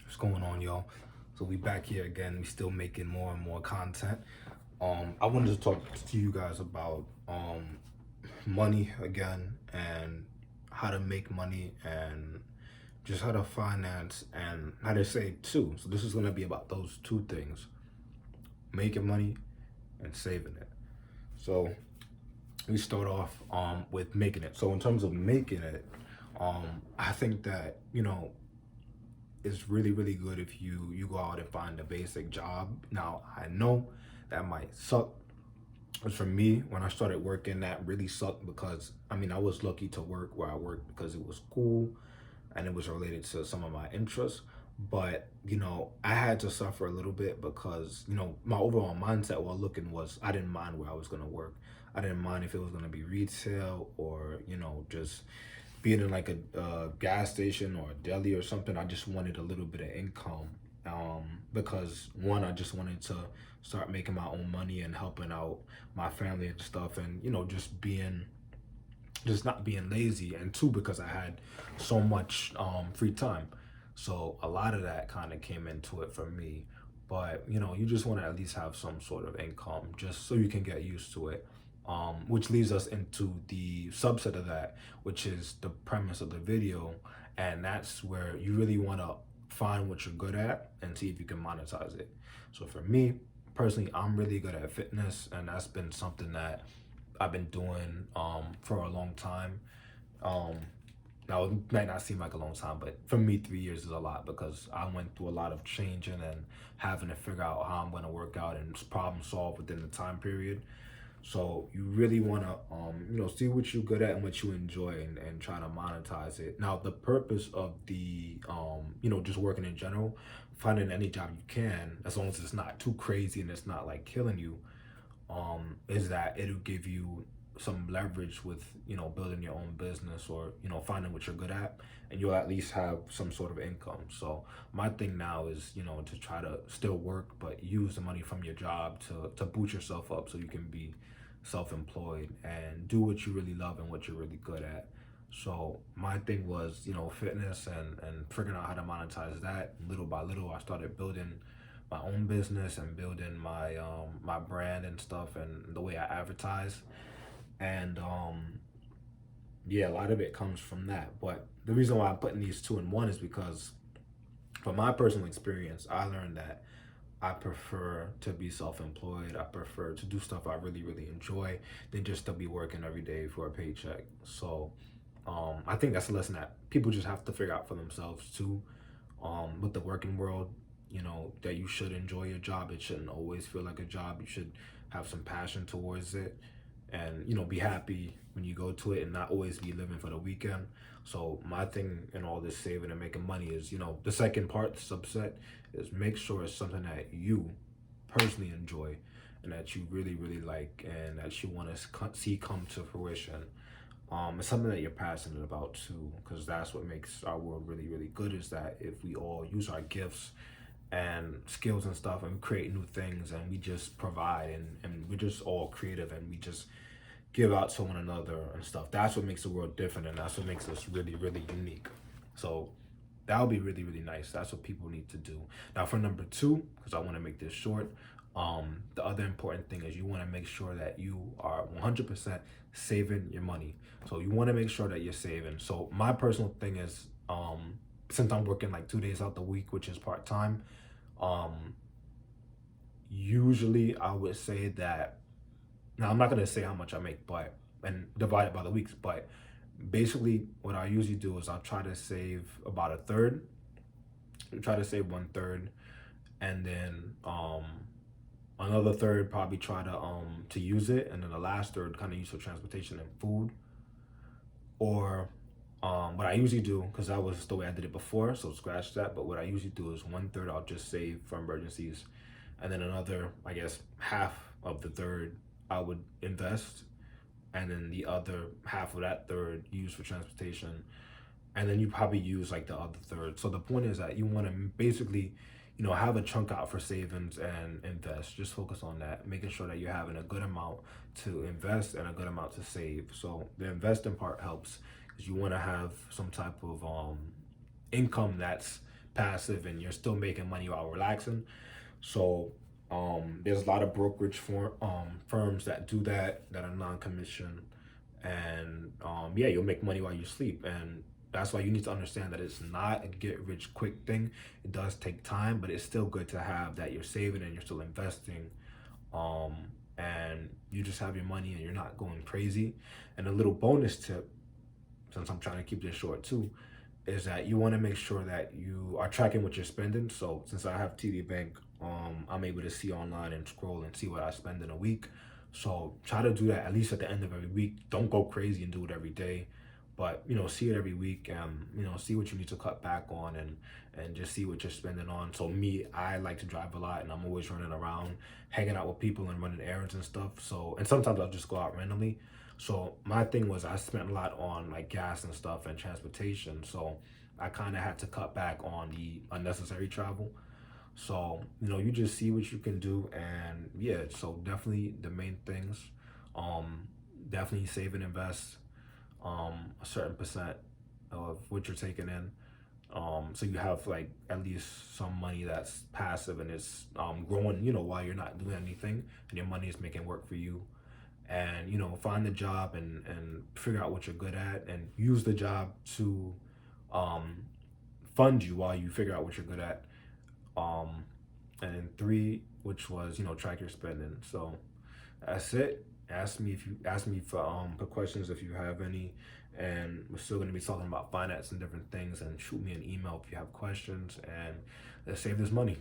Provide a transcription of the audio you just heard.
What's going on, y'all? So we back here again. We still making more and more content. I wanted to talk to you guys about money again and how to make money and just how to finance and how to save too. So this is gonna be about those two things: making money and saving it. So we start off with making it. So in terms of making it, I think that it's really really good if you go out and find a basic job. Now I know that might suck, but for me, when I started working, that really sucked because I was lucky to work where I worked because it was cool and it was related to some of my interests. But I had to suffer a little bit because my overall mindset while looking was I didn't mind where I was going to work. I didn't mind if it was going to be retail or just being in like a gas station or a deli or something. I just wanted a little bit of income, because one, I just wanted to start making my own money and helping out my family and stuff, and just not being lazy, and two, because I had so much free time. So a lot of that kind of came into it for me. But you just want to at least have some sort of income just so you can get used to it. Which leads us into the subset of that, which is the premise of the video. And that's where you really want to find what you're good at and see if you can monetize it. So for me personally, I'm really good at fitness, and that's been something that I've been doing for a long time. Um, Now it might not seem like a long time, but for me, 3 years is a lot because I went through a lot of changing and having to figure out how I'm going to work out and problem solve within the time period. So you really want to, see what you're good at and what you enjoy, and try to monetize it. Now, the purpose of the, just working in general, finding any job you can, as long as it's not too crazy and it's not like killing you, is that it'll give you some leverage with building your own business, or finding what you're good at, and you'll at least have some sort of income. So my thing now is to try to still work but use the money from your job to boot yourself up so you can be self-employed and do what you really love and what you're really good at. So my thing was fitness, and figuring out how to monetize that little by little. I started building my own business and building my brand and stuff, and the way I advertise. And yeah, a lot of it comes from that. But the reason why I'm putting these two in one is because from my personal experience, I learned that I prefer to be self-employed. I prefer to do stuff I really really enjoy than just to be working every day for a paycheck. So I think that's a lesson that people just have to figure out for themselves too. With the working world, that you should enjoy your job. It shouldn't always feel like a job. You should have some passion towards it, and be happy when you go to it, and not always be living for the weekend. So my thing in all this saving and making money is, the second part, the subset, is make sure it's something that you personally enjoy and that you really really like and that you want to see come to fruition. It's something that you're passionate about too, because that's what makes our world really really good, is that if we all use our gifts and skills and stuff, and we create new things, and we just provide, and we're just all creative, and we just give out to one another and stuff, that's what makes the world different, and that's what makes us really really unique. So that would be really really nice. That's what people need to do. Now for number two, because I want to make this short, the other important thing is you want to make sure that you are 100% saving your money. So you want to make sure that you're saving. So my personal thing is, since I'm working like 2 days out the week, which is part-time, um usually I would say that, now I'm not going to say how much I make, but and divide it by the weeks, but basically what I usually do is I'll try to save about a third, try to save one third, and then another third probably try to use it, and then the last third kind of use for transportation and food. Or what I usually do, because that was the way I did it before, so scratch that. But what I usually do is one third I'll just save for emergencies, and then another, I guess, half of the third I would invest, and then the other half of that third use for transportation, and then you probably use like the other third. So the point is that you want to basically, have a chunk out for savings and invest. Just focus on that, making sure that you're having a good amount to invest and a good amount to save. So the investing part helps because you want to have some type of income that's passive and you're still making money while relaxing. So there's a lot of firms that do that are non-commission, and yeah, you'll make money while you sleep, and that's why you need to understand that it's not a get rich quick thing. It does take time, but it's still good to have that you're saving and you're still investing, um, and you just have your money and you're not going crazy. And a little bonus tip, since I'm trying to keep this short too, is that you want to make sure that you are tracking what you're spending. So since I have TD Bank, I'm able to see online and scroll and see what I spend in a week. So try to do that at least at the end of every week. Don't go crazy and do it every day, but see it every week, and see what you need to cut back on, and just see what you're spending on. So me, I like to drive a lot, and I'm always running around, hanging out with people and running errands and stuff. So, and sometimes I'll just go out randomly. So my thing was I spent a lot on like gas and stuff and transportation. So I kind of had to cut back on the unnecessary travel. So, you just see what you can do, and yeah, so definitely the main things. Um Definitely save and invest a certain percent of what you're taking in. So you have like at least some money that's passive and it's growing, while you're not doing anything, and your money is making work for you. And find the job and figure out what you're good at, and use the job to um fund you while you figure out what you're good at. um and then three, which was track your spending. So that's it. Ask me for questions if you have any, and we're still going to be talking about finance and different things. And shoot me an email if you have questions, and let's save this money.